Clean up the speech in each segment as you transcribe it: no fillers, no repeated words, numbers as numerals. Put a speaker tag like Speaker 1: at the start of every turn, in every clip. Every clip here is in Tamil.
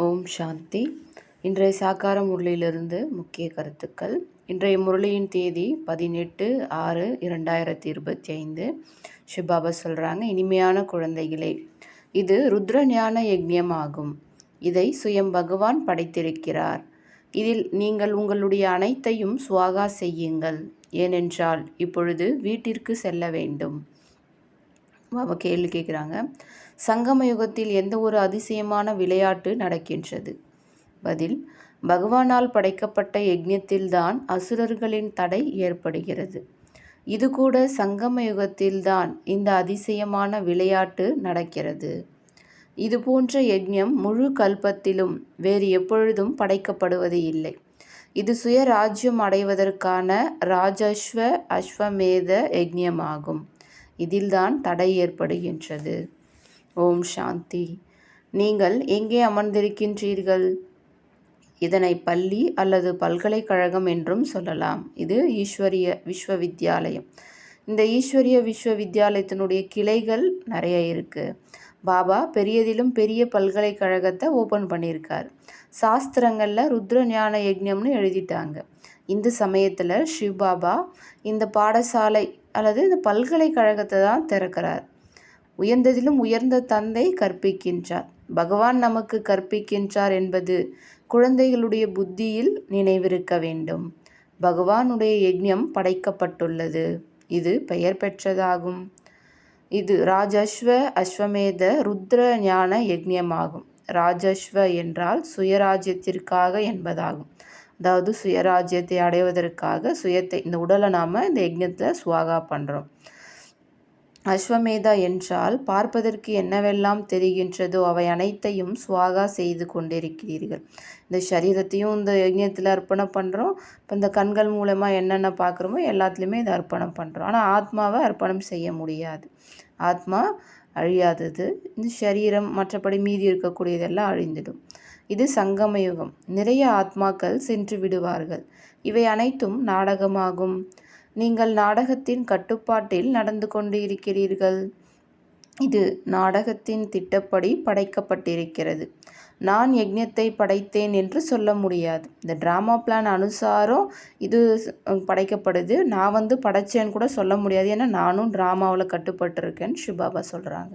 Speaker 1: ஓம் சாந்தி. இன்றைய சாக்கார முரளியிலிருந்து முக்கிய கருத்துக்கள். இன்றைய முரளியின் தேதி 18/6/2025. சிவபாபா சொல்கிறாங்க, இனிமையான குழந்தைகளே, இது ருத்ர ஞான யக்ஞம் ஆகும். இதை சுயம் பகவான் படைத்திருக்கிறார். இதில் நீங்கள் உங்களுடைய அனைத்தையும் சுவாகா செய்யுங்கள். ஏனென்றால் இப்பொழுது வீட்டிற்கு செல்ல வேண்டும். பாபா கேள்வி கேட்குறாங்க, சங்கம யுகத்தில் எந்த ஒரு அதிசயமான விளையாட்டு நடக்கின்றது? பதில், பகவானால் படைக்கப்பட்ட யஜ்ஞத்தில்தான் அசுரர்களின் தடை ஏற்படுகிறது. இது கூட சங்கம யுகத்தில்தான் இந்த அதிசயமான விளையாட்டு நடக்கிறது. இது போன்ற யஜ்ஞம் முழு கல்பத்திலும் வேறு எப்பொழுதும் படைக்கப்படுவது இல்லை. இது சுயராஜ்யம் அடைவதற்கான ராஜஸ்வ அஸ்வமேத யஜ்ஞமாகும். இதில்தான் தடை ஏற்படுகின்றது. ஓம் சாந்தி. நீங்கள் எங்கே அமர்ந்திருக்கின்றீர்கள்? இதனை பள்ளி அல்லது பல்கலைக்கழகம் என்றும் சொல்லலாம். இது ஈஸ்வரிய விஸ்வவித்யாலயம். இந்த ஈஸ்வரிய விஸ்வவித்யாலயத்தினுடைய கிளைகள் நிறைய இருக்குது. பாபா பெரியதிலும் பெரிய பல்கலைக்கழகத்தை ஓப்பன் பண்ணியிருக்கார். சாஸ்திரங்களில் ருத்ர ஞான யக்ஞம்னு எழுதிட்டாங்க. இந்த சமயத்தில் சிவ் பாபா இந்த பாடசாலை அல்லது இந்த பல்கலைக்கழகத்தை தான் திறக்கிறார். உயர்ந்ததிலும் உயர்ந்த தந்தை கற்பிக்கின்றார். பகவான் நமக்கு கற்பிக்கின்றார் என்பது குழந்தைகளுடைய புத்தியில் நினைவிருக்க வேண்டும். பகவானுடைய யஜ்ஞம் படைக்கப்பட்டுள்ளது. இது பெயர் பெற்றதாகும். இது ராஜஸ்வ அஸ்வமேத ருத்ர ஞான யஜ்ஞமாகும். ராஜஸ்வ என்றால் சுயராஜ்யத்திற்காக என்பதாகும். அதாவது சுயராஜ்யத்தை அடைவதற்காக சுயத்தை, இந்த உடலை நாம் இந்த யஜ்ஞத்தில் சுவாகா பண்ணுறோம். அஸ்வமேதா என்றால் பார்ப்பதற்கு என்னவெல்லாம் தெரிகின்றதோ அவை அனைத்தையும் சுவாகா செய்து கொண்டிருக்கிறீர்கள். இந்த சரீரத்தையும் இந்த யஜ்ஞத்தில் அர்ப்பணம் பண்ணுறோம். இப்போ இந்த கண்கள் மூலமாக என்னென்ன பார்க்குறோமோ எல்லாத்துலேயுமே இதை அர்ப்பணம் பண்ணுறோம். ஆனால் ஆத்மாவை அர்ப்பணம் செய்ய முடியாது. ஆத்மா அழியாதது. இந்த சரீரம் மற்றபடி மீதி இருக்கக்கூடியதெல்லாம் அழிந்துடும். இது சங்கம யுகம். நிறைய ஆத்மாக்கள் சென்று விடுவார்கள். இவை அனைத்தும் நாடகமாகும். நீங்கள் நாடகத்தின் கட்டுப்பாட்டில் நடந்து கொண்டு இருக்கிறீர்கள். இது நாடகத்தின் திட்டப்படி படைக்கப்பட்டிருக்கிறது. நான் யஜ்ஞத்தை படைத்தேன் என்று சொல்ல முடியாது. இந்த ட்ராமா பிளான் அனுசாரம் இது படைக்கப்படுது. நான் படைச்சேன்னு கூட சொல்ல முடியாது. ஏன்னா நானும் ட்ராமாவில் கட்டுப்பட்டிருக்கேன்னு சிவபாபா சொல்கிறாங்க.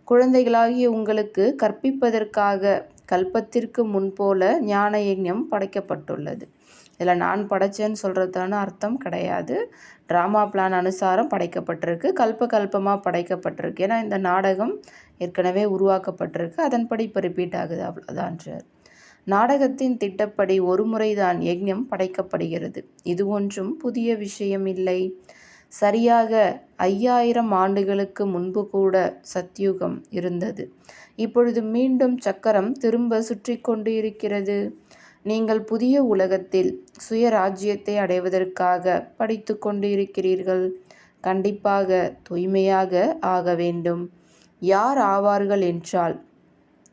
Speaker 1: குழந்தைகளாகிய உங்களுக்கு கற்பிப்பதற்காக கல்பத்திற்கு முன்போல ஞான யஜ்ஞம் படைக்கப்பட்டுள்ளது. இதில் நான் படைச்சேன்னு சொல்கிறதான அர்த்தம் கிடையாது. ட்ராமா பிளான் அனுசாரம் படைக்கப்பட்டிருக்கு. கல்பமாக படைக்கப்பட்டிருக்கு. ஏன்னா இந்த நாடகம் ஏற்கனவே உருவாக்கப்பட்டிருக்கு. அதன்படி இப்போ ரிப்பீட் ஆகுது, அவ்வளோதான்றார். நாடகத்தின் திட்டப்படி ஒரு முறைதான் யஜ்ஞம் படைக்கப்படுகிறது. இது ஒன்றும் புதிய விஷயம் இல்லை. சரியாக 5000 ஆண்டுகளுக்கு முன்பு கூட சத்யுகம் இருந்தது. இப்பொழுது மீண்டும் சக்கரம் திரும்ப சுற்றி கொண்டு இருக்கிறது. நீங்கள் புதிய உலகத்தில் சுயராஜ்யத்தை அடைவதற்காக படித்து கொண்டு இருக்கிறீர்கள். கண்டிப்பாக தூய்மையாக ஆக வேண்டும். யார் ஆவார்கள் என்றால்,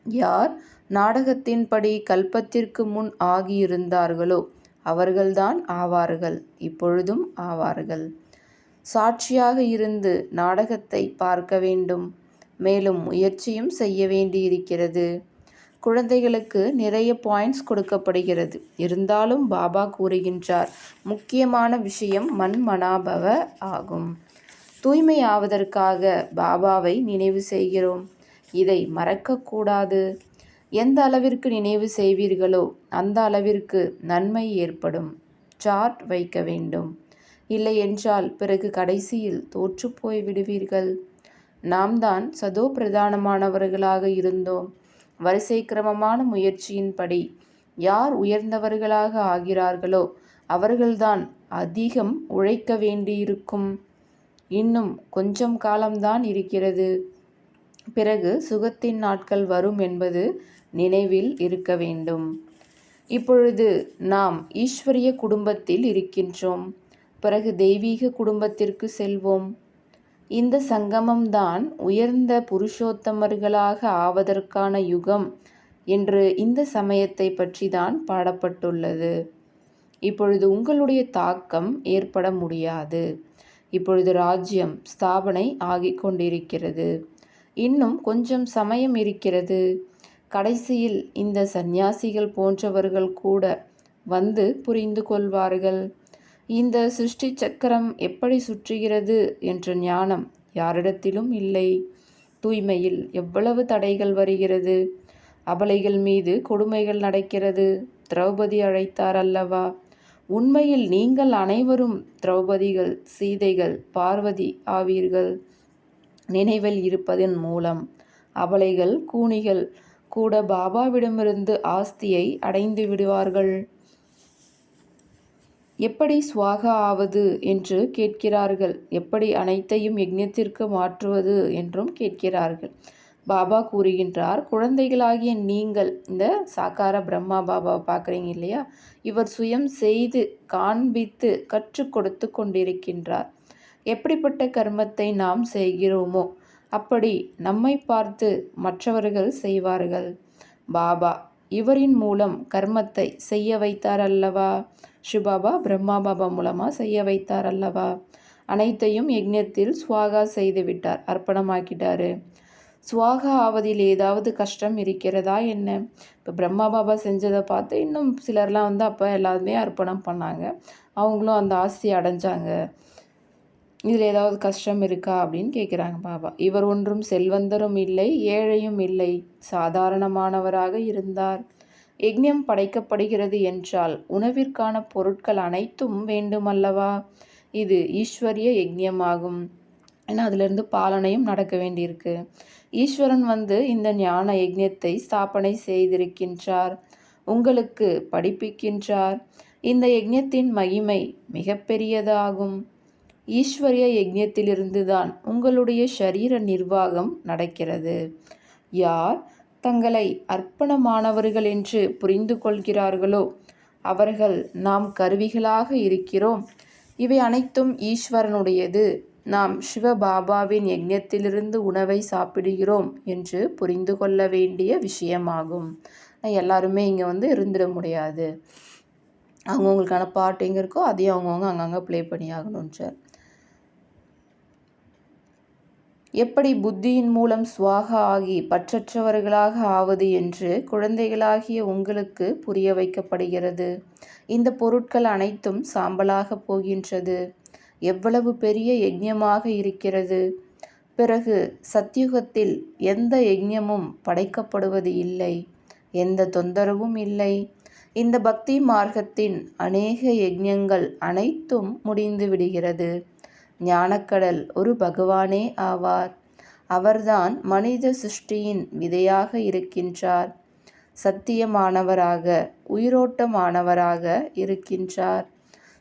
Speaker 1: யார் நாடகத்தின்படி கல்பத்திற்கு முன் ஆகியிருந்தார்களோ அவர்கள்தான் ஆவார்கள். இப்பொழுதும் ஆவார்கள். சாட்சியாக இருந்து நாடகத்தை பார்க்க வேண்டும். மேலும் முயற்சியும் செய்ய வேண்டியிருக்கிறது. குழந்தைகளுக்கு நிறைய பாயிண்ட்ஸ் கொடுக்கப்படுகிறது. இருந்தாலும் பாபா கூறுகின்றார், முக்கியமான விஷயம் மன்மனாபவ ஆகும். தூய்மை ஆவதற்காக பாபாவை நினைவு செய்கிறோம். இதை மறக்கக்கூடாது. எந்த அளவிற்கு நினைவு செய்வீர்களோ அந்த அளவிற்கு நன்மை ஏற்படும். சார்ட் வைக்க வேண்டும். இல்லை என்றால் பிறகு கடைசியில் தோற்று போய் விடுவீர்கள். நாம் தான் சதோ பிரதானமானவர்களாக இருந்தோம். வரிசை கிரமமான முயற்சியின்படி யார் உயர்ந்தவர்களாக ஆகிறார்களோ அவர்கள்தான் அதிகம் உழைக்க வேண்டியிருக்கும். இன்னும் கொஞ்சம் காலம்தான் இருக்கிறது. பிறகு சுகத்தின் நாட்கள் வரும் என்பது நினைவில் இருக்க வேண்டும். இப்பொழுது நாம் ஈஸ்வரிய குடும்பத்தில் இருக்கின்றோம். பிறகு தெய்வீக குடும்பத்திற்கு செல்வோம். இந்த சங்கமம்தான் உயர்ந்த புருஷோத்தமர்களாக ஆவதற்கான யுகம் என்று இந்த சமயத்தை பற்றி தான் பாடப்பட்டுள்ளது. இப்பொழுது உங்களுடைய தாக்கம் ஏற்பட முடியாது. இப்பொழுது ராஜ்யம் ஸ்தாபனை ஆகிக் கொண்டிருக்கிறது. இன்னும் கொஞ்சம் சமயம் இருக்கிறது. கடைசியில் இந்த சந்நியாசிகள் போன்றவர்கள் கூட வந்து புரிந்து கொள்வார்கள். இந்த சிருஷ்டி சக்கரம் எப்படி சுற்றுகிறது என்ற ஞானம் யாரிடத்திலும் இல்லை. தூய்மையில் எவ்வளவு தடைகள் வருகிறது. அபலைகள் மீது கொடுமைகள் நடக்கிறது. திரௌபதி அழைத்தார் அல்லவா? உண்மையில் நீங்கள் அனைவரும் திரௌபதிகள், சீதைகள், பார்வதி ஆவீர்கள். நினைவில் இருப்பதன் மூலம் அபலைகள், கூனிகள் கூட பாபாவிடமிருந்து ஆஸ்தியை அடைந்து விடுவார்கள். எப்படி ஸ்வாகா ஆவது என்று கேட்கிறார்கள். எப்படி அனைத்தையும் யஜ்ஞத்திற்கு மாற்றுவது என்றும் கேட்கிறார்கள். பாபா கூறுகின்றார், குழந்தைகளாகிய நீங்கள் இந்த சாக்கார பிரம்மா பாபாவை பார்க்குறீங்க இல்லையா? இவர் சுயம் செய்து காண்பித்து கற்றுக் கொடுத்து கொண்டிருக்கின்றார். எப்படிப்பட்ட கர்மத்தை நாம் செய்கிறோமோ அப்படி நம்மை பார்த்து மற்றவர்கள் செய்வார்கள். பாபா இவரின் மூலம் கர்மத்தை செய்ய வைத்தார் அல்லவா? சிவபாபா பிரம்மா பாபா மூலமாக செய்ய வைத்தார் அல்லவா? அனைத்தையும் யஜ்ஞத்தில் ஸ்வாகா செய்து விட்டார், அர்ப்பணமாக்கிட்டாரு. ஸ்வாகா ஆவதில் ஏதாவது கஷ்டம் இருக்கிறதா என்ன? இப்போ பிரம்மா பாபா செஞ்சதை பார்த்து இன்னும் சிலர்லாம் அப்போ எல்லாருமே அர்ப்பணம் பண்ணாங்க. அவங்களும் அந்த ஆஸ்தியை அடைஞ்சாங்க. இதில் ஏதாவது கஷ்டம் இருக்கா அப்படின்னு கேட்குறாங்க பாபா. இவர் ஒன்றும் செல்வந்தரும் இல்லை, ஏழையும் இல்லை, சாதாரணமானவராக இருந்தார். யஜ்ஞம் படைக்கப்படுகிறது என்றால் உணவிற்கான பொருட்கள் அனைத்தும் வேண்டுமல்லவா? இது ஈஸ்வரிய யஜ்ஞமாகும். ஏன்னா அதிலிருந்து பாலனையும் நடக்க வேண்டியிருக்கு. ஈஸ்வரன் இந்த ஞான யஜ்ஞத்தை ஸ்தாபனை செய்திருக்கின்றார், உங்களுக்கு படிப்பிக்கின்றார். இந்த யஜ்ஞத்தின் மகிமை மிகப்பெரியதாகும். ஈஸ்வரிய யஜ்ஞத்திலிருந்து தான் உங்களுடைய ஷரீர நிர்வாகம் நடக்கிறது. யார் தங்களை அர்ப்பணமானவர்கள் என்று புரிந்து கொள்கிறார்களோ அவர்கள் நாம் கருவிகளாக இருக்கிறோம், இவை அனைத்தும் ஈஸ்வரனுடையது, நாம் சிவபாபாவின் யஜ்ஞத்திலிருந்து உணவை சாப்பிடுகிறோம் என்று புரிந்து கொள்ள வேண்டிய விஷயமாகும். எல்லாருமே இங்கே இருந்துட முடியாது. அவங்கவுங்களுக்கான பாட்டு எங்கே இருக்கோ அதையும் அவங்கவுங்க அங்கங்கே ப்ளே பண்ணி ஆகணும் சார். எப்படி புத்தியின் மூலம் ஸ்வாகா ஆகி பற்றற்றவர்களாக ஆவது என்று குழந்தைகளாகிய உங்களுக்கு புரிய வைக்கப்படுகிறது. இந்த பொருட்கள் அனைத்தும் சாம்பலாக போகின்றது. எவ்வளவு பெரிய யஜ்ஞமாக இருக்கிறது. பிறகு சத்யுகத்தில் எந்த யஜ்ஞமும் படைக்கப்படுவது இல்லை, எந்த தொந்தரவும் இல்லை. இந்த பக்தி மார்க்கத்தின் அநேக யஜ்ஞங்கள் அனைத்தும் முடிந்து விடுகிறது. ஞானக்கடல் ஒரு பகவானே ஆவார். அவர்தான் மனித சிருஷ்டியின் விதையாக இருக்கின்றார். சத்தியமானவராக, உயிரோட்டமானவராக இருக்கின்றார்.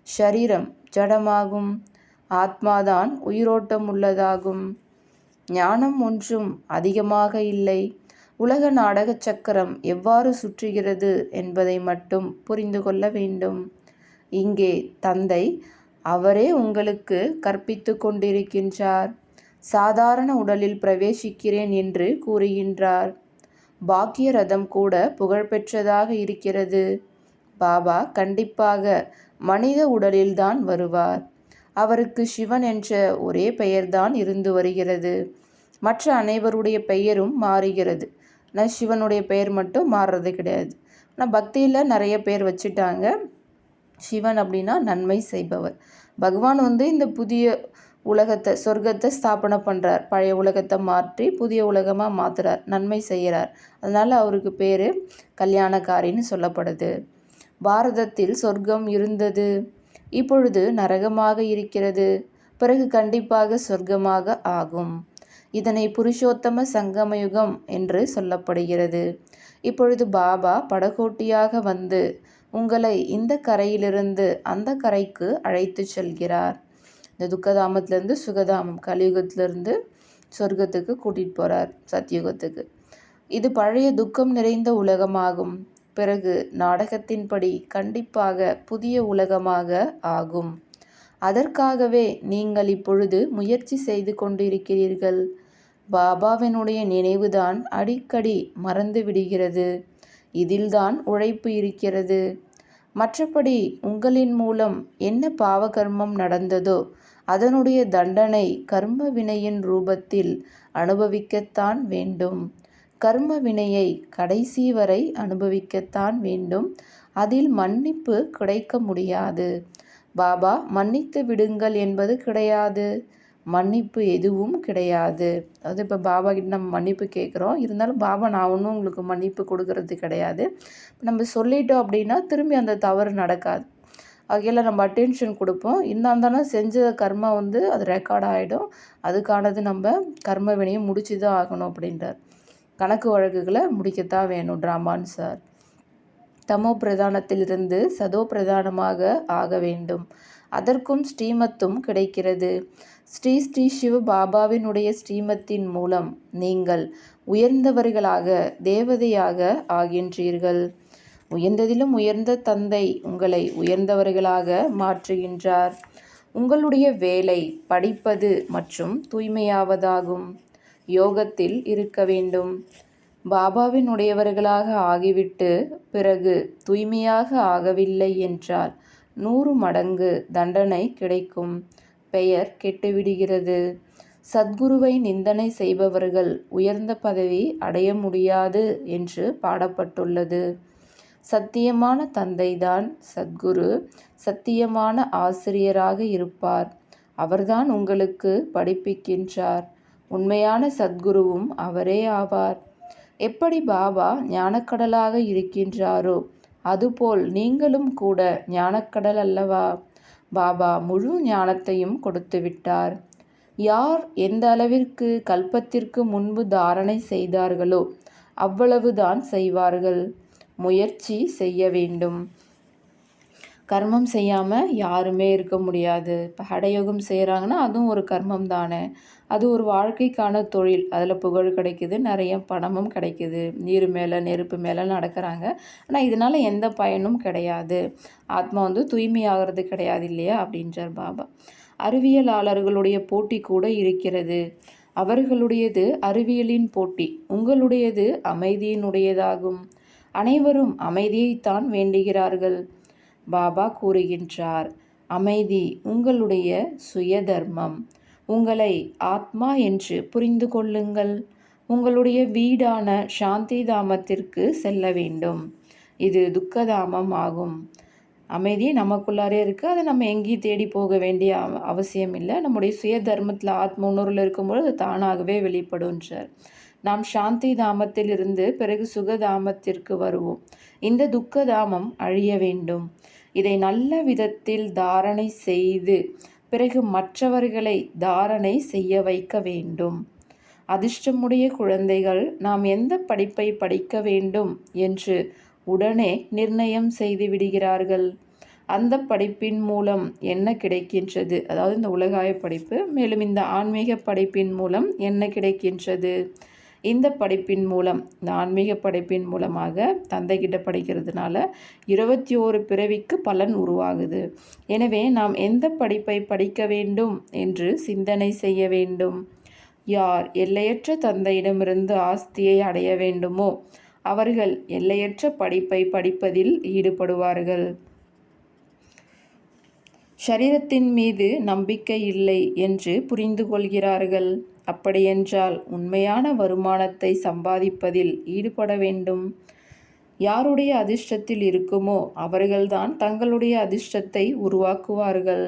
Speaker 1: ஷரீரம் ஜடமாகும், ஆத்மாதான் உயிரோட்டம் உள்ளதாகும். ஞானம் ஒன்றும் அதிகமாக இல்லை. உலக நாடக சக்கரம் எவ்வாறு சுற்றுகிறது என்பதை மட்டும் புரிந்து கொள்ள வேண்டும். இங்கே தந்தை அவரே உங்களுக்கு கற்பித்து கொண்டிருக்கின்றார். சாதாரண உடலில் பிரவேசிக்கிறேன் என்று கூறுகின்றார். பாக்கிய ரதம் கூட புகழ்பெற்றதாக இருக்கிறது. பாபா கண்டிப்பாக மனித உடலில்தான் வருவார். அவருக்கு சிவன் என்ற ஒரே பெயர்தான் இருந்து வருகிறது. மற்ற அனைவருடைய பெயரும் மாறுகிறது. ஆனால் சிவனுடைய பெயர் மட்டும் மாறுறது கிடையாது. ஆனால் பக்தியில் நிறைய பேர் வச்சுட்டாங்க. சிவன் அப்படின்னா நன்மை செய்பவர். பகவான் இந்த புதிய உலகத்தை, சொர்க்கத்தை ஸ்தாபனை பண்ணுறார். பழைய உலகத்தை மாற்றி புதிய உலகமாக மாற்றுறார், நன்மை செய்கிறார். அதனால் அவருக்கு பேர் கல்யாணக்காரின்னு சொல்லப்படுது. பாரதத்தில் சொர்க்கம் இருந்தது, இப்பொழுது நரகமாக இருக்கிறது, பிறகு கண்டிப்பாக சொர்க்கமாக ஆகும். இதனை புருஷோத்தம சங்கமயுகம் என்று சொல்லப்படுகிறது. இப்பொழுது பாபா படகோட்டியாக உங்களை இந்த கரையிலிருந்து அந்த கரைக்கு அழைத்து செல்கிறார். இந்த துக்கதாமத்திலேருந்து சுகதாமம், கலியுகத்திலிருந்து சொர்க்கத்துக்கு கூட்டிகிட்டு போகிறார், சத்யுகத்துக்கு. இது பழைய துக்கம் நிறைந்த உலகமாகும். பிறகு நாடகத்தின்படி கண்டிப்பாக புதிய உலகமாக ஆகும். அதற்காகவே நீங்கள் இப்பொழுது முயற்சி செய்து கொண்டிருக்கிறீர்கள். பாபாவினுடைய நினைவுதான் அடிக்கடி மறந்து விடுகிறது. இதில்தான் உழைப்பு இருக்கிறது. மற்றபடி உங்களின் மூலம் என்ன பாவகர்மம் நடந்ததோ அதனுடைய தண்டனை கர்ம வினையின் ரூபத்தில் அனுபவிக்கத்தான் வேண்டும். கர்ம வினையை கடைசி வரை அனுபவிக்கத்தான் வேண்டும். அதில் மன்னிப்பு கிடைக்க முடியாது. பாபா மன்னித்து விடுங்கள் என்பது கிடையாது. மன்னிப்பு எதுவும் கிடையாது. அதாவது இப்போ பாபா கிட்ட நம்ம மன்னிப்பு கேட்குறோம், இருந்தாலும் பாபா நான் ஒன்றும் உங்களுக்கு மன்னிப்பு கொடுக்கறது கிடையாது. நம்ம சொல்லிட்டோம் அப்படின்னா திரும்பி அந்த தவறு நடக்காது. வகையில் நம்ம அட்டென்ஷன் கொடுப்போம். இருந்தாலும் செஞ்ச கர்மா அது ரெக்கார்ட் ஆகிடும். அதுக்கானது நம்ம கர்ம வினையை முடிச்சு தான் ஆகணும் அப்படின்றார். கணக்கு வழக்குகளை முடிக்கத்தான் வேணும் ட்ராமான் சார். தமோ பிரதானத்திலிருந்து சதோ பிரதானமாக ஆக வேண்டும். அதற்கும் ஸ்ரீமத்தும் கிடைக்கிறது. ஸ்ரீ ஸ்ரீ சிவ பாபாவினுடைய ஸ்ரீமத்தின் மூலம் நீங்கள் உயர்ந்தவர்களாக தேவதையாக ஆகின்றீர்கள். உயர்ந்ததிலும் உயர்ந்த தந்தை உங்களை உயர்ந்தவர்களாக மாற்றுகின்றார். உங்களுடைய வேலை படிப்பது மற்றும் தூய்மையாவதாகும். யோகத்தில் இருக்க வேண்டும். பாபாவினுடையவர்களாக ஆகிவிட்டு பிறகு தூய்மையாக ஆகவில்லை என்றால் 100 மடங்கு தண்டனை கிடைக்கும். பெயர் கெட்டுவிடுகிறது. சத்குருவை நிந்தனை செய்பவர்கள் உயர்ந்த பதவி அடைய முடியாது என்று பாடப்பட்டுள்ளது. சத்தியமான தந்தைதான் சத்குரு. சத்தியமான ஆசிரியராக இருப்பார். அவர்தான் உங்களுக்கு படிப்பிக்கின்றார். உண்மையான சத்குருவும் அவரே ஆவார். எப்படி பாபா ஞானக்கடலாக இருக்கின்றாரோ அதுபோல் நீங்களும் கூட ஞானக்கடல் அல்லவா? பாபா முழு ஞானத்தையும் கொடுத்து விட்டார். யார் எந்த அளவிற்கு கல்பத்திற்கு முன்பு தாரணை செய்தார்களோ அவ்வளவுதான் செய்வார்கள். முயற்சி செய்ய வேண்டும். கர்மம் செய்யாமல் யாருமே இருக்க முடியாது. இப்போ ஹடயோகம் செய்கிறாங்கன்னா அதுவும் ஒரு கர்மம் தானே. அது ஒரு வாழ்க்கைக்கான தொழில். அதில் புகழ் கிடைக்குது, நிறைய பணமும் கிடைக்குது. நீர் மேலே நெருப்பு மேலே நடக்கிறாங்க. ஆனால் இதனால் எந்த பயனும் கிடையாது. ஆத்மா தூய்மையாகிறது கிடையாது இல்லையா அப்படின்றார் பாபா. அறிவியலாளர்களுடைய போட்டி கூட இருக்கிறது. அவர்களுடையது அறிவியலின் போட்டி, உங்களுடையது அமைதியினுடையதாகும். அனைவரும் அமைதியைத்தான் வேண்டுகிறார்கள். பாபா கூறுகின்றார், அமைதி உங்களுடைய சுய தர்மம். உங்களை ஆத்மா என்று புரிந்து கொள்ளுங்கள். உங்களுடைய வீடான சாந்தி தாமத்திற்கு செல்ல வேண்டும். இது துக்கதாமம் ஆகும். அமைதி நமக்குள்ளாரே இருக்குது. அதை நம்ம எங்கேயும் தேடி போக வேண்டிய அவசியம் இல்லை. நம்முடைய சுய தர்மத்தில் ஆத்ம உணர்வில் இருக்கும்போது அது தானாகவே வெளிப்படுன்றார். நாம் சாந்தி தாமத்தில் இருந்து பிறகு சுகதாமத்திற்கு வருவோம். இந்த துக்கதாமம் அழிய வேண்டும். இதை நல்ல விதத்தில் தாரணை செய்து பிறகு மற்றவர்களை தாரணை செய்ய வைக்க வேண்டும். அதிர்ஷ்டமுடைய குழந்தைகள் நாம் எந்த படிப்பை படிக்க வேண்டும் என்று உடனே நிர்ணயம் செய்து விடுகிறார்கள். அந்த படிப்பின் மூலம் என்ன கிடைக்கின்றது? அதாவது இந்த உலகாய படிப்பு, மேலும் இந்த ஆன்மீக படிப்பின் மூலம் என்ன கிடைக்கின்றது? இந்த படிப்பின் மூலம், இந்த ஆன்மீக படிப்பின் மூலமாக தந்தைக்கிட்ட படிக்கிறதுனால 21 பிறவிக்கு பலன் உருவாகுது. எனவே நாம் எந்த படிப்பை படிக்க வேண்டும் என்று சிந்தனை செய்ய வேண்டும். யார் எல்லையற்ற தந்தையிடமிருந்து ஆஸ்தியை அடைய வேண்டுமோ அவர்கள் எல்லையற்ற படிப்பை படிப்பதில் ஈடுபடுவார்கள். ஷரீரத்தின் மீது நம்பிக்கை இல்லை என்று புரிந்து கொள்கிறார்கள். அப்படியென்றால் உண்மையான வருமானத்தை சம்பாதிப்பதில் ஈடுபட வேண்டும். யாருடைய அதிர்ஷ்டத்தில் இருக்குமோ அவர்கள்தான் தங்களுடைய அதிர்ஷ்டத்தை உருவாக்குவார்கள்.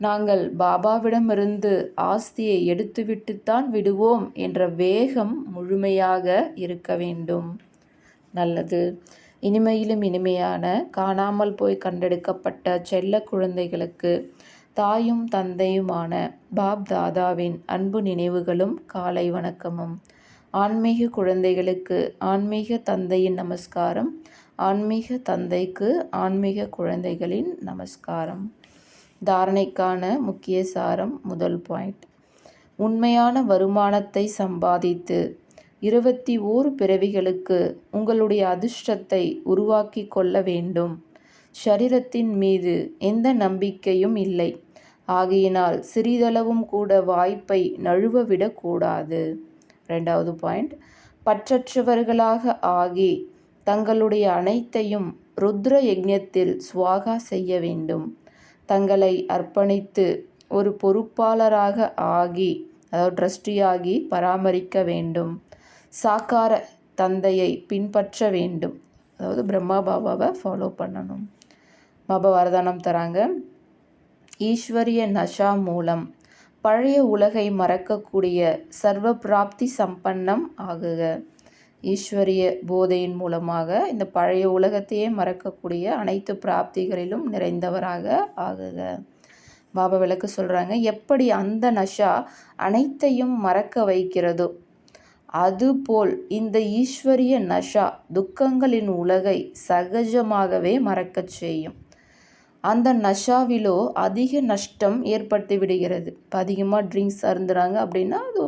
Speaker 1: நாங்கள் பாபாவிடமிருந்து ஆஸ்தியை எடுத்துவிட்டுத்தான் விடுவோம் என்ற வேகம் முழுமையாக இருக்க வேண்டும். நல்லது. இனிமையிலும் இனிமையான காணாமல் போய் கண்டெடுக்கப்பட்ட செல்ல குழந்தைகளுக்கு தாயும் தந்தையுமான பாப் தாதாவின் அன்பு நினைவுகளும் காலை வணக்கமும். ஆன்மீக குழந்தைகளுக்கு ஆன்மீக தந்தையின் நமஸ்காரம். ஆன்மீக தந்தைக்கு ஆன்மீக குழந்தைகளின் நமஸ்காரம். தாரணைக்கான முக்கிய சாரம். முதல் பாயிண்ட், உண்மையான வருமானத்தை சம்பாதித்து 21 பிறவிகளுக்கு உங்களுடைய அதிர்ஷ்டத்தை உருவாக்கி கொள்ள வேண்டும். ஷரீரத்தின் மீது எந்த நம்பிக்கையும் இல்லை. ஆகையினால் சிறிதளவும் கூட வாய்ப்பை நழுவவிடக்கூடாது. 2வது பாயிண்ட், பற்றற்றவர்களாக ஆகி தங்களுடைய அனைத்தையும் ருத்ர யஜ்ஞத்தில் ஸ்வாகா செய்ய வேண்டும். தங்களை அர்ப்பணித்து ஒரு பொறுப்பாளராக ஆகி, அதாவது ட்ரஸ்டியாகி பராமரிக்க வேண்டும். சாக்கார தந்தையை பின்பற்ற வேண்டும். அதாவது பிரம்மா பாபாவை ஃபாலோ பண்ணணும். பாபா வரதானம் தராங்க. ஈஸ்வரிய நஷா மூலம் பழைய உலகை மறக்கக்கூடிய சர்வ பிராப்தி சம்பன்னம் ஆகுக. ஈஸ்வரிய போதையின் மூலமாக இந்த பழைய உலகத்தையே மறக்கக்கூடிய அனைத்து பிராப்திகளிலும் நிறைந்தவராக ஆகுக. பாபா விளக்கு சொல்கிறாங்க, எப்படி அந்த நஷா அனைத்தையும் மறக்க வைக்கிறதோ அதுபோல் இந்த ஈஸ்வரிய நஷா துக்கங்களின் உலகை சகஜமாகவே மறக்கச் செய்யும். அந்த நஷாவிலோ அதிக நஷ்டம் ஏற்பட்டு விடுகிறது. இப்போ அதிகமாக ட்ரிங்க்ஸ் அருந்துறாங்க அப்படின்னா அது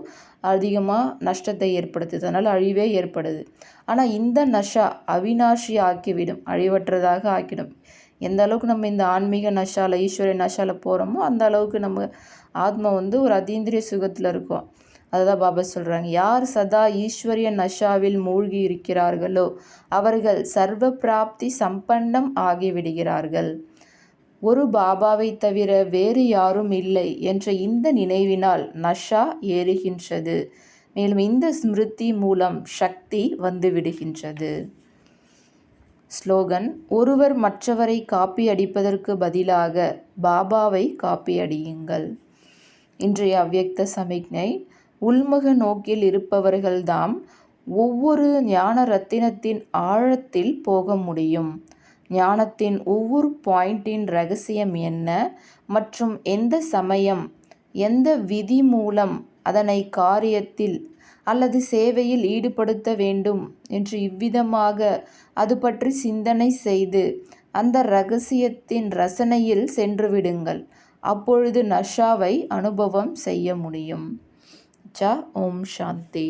Speaker 1: அதிகமாக நஷ்டத்தை ஏற்படுத்துது, அதனால் அழிவே ஏற்படுது. ஆனால் இந்த நஷா அவிநாஷி ஆக்கிவிடும், அழிவற்றதாக ஆக்கிடும். எந்த அளவுக்கு நம்ம இந்த ஆன்மீக நஷாவில் ஈஸ்வரிய நஷாவில் போகிறோமோ அந்த அளவுக்கு நம்ம ஆத்மா ஒரு அதீந்திரிய சுகத்தில் இருக்கும். அதுதான் பாபா சொல்கிறாங்க, யார் சதா ஈஸ்வரிய நஷாவில் மூழ்கி இருக்கிறார்களோ அவர்கள் சர்வ பிராப்தி சம்பன்னம் ஆகிவிடுகிறார்கள். ஒரு பாபாவை தவிர வேறு யாரும் இல்லை என்ற இந்த நினைவினால் நஷா ஏறுகின்றது. மேலும் இந்த ஸ்மிருதி மூலம் சக்தி வந்துவிடுகின்றது. ஸ்லோகன்: ஒருவர் மற்றவரை காப்பி அடிப்பதற்கு பதிலாக பாபாவை காப்பி அடியுங்கள். இன்றைய அவ்யக்த சமிக்ஞை: உள்முக நோக்கில் இருப்பவர்கள்தாம் ஒவ்வொரு ஞான ரத்தினத்தின் ஆழத்தில் போக முடியும். ஞானத்தின் ஒவ்வொரு பாயிண்டின் ரகசியம் என்ன மற்றும் எந்த சமயம் எந்த விதி மூலம் அதனை காரியத்தில் அல்லது சேவையில் ஈடுபடுத்த வேண்டும் என்று இவ்விதமாக அது பற்றி சிந்தனை செய்து அந்த இரகசியத்தின் ரசனையில் சென்றுவிடுங்கள். அப்பொழுது நஷாவை அனுபவம் செய்ய முடியும். ஓம் சாந்தி.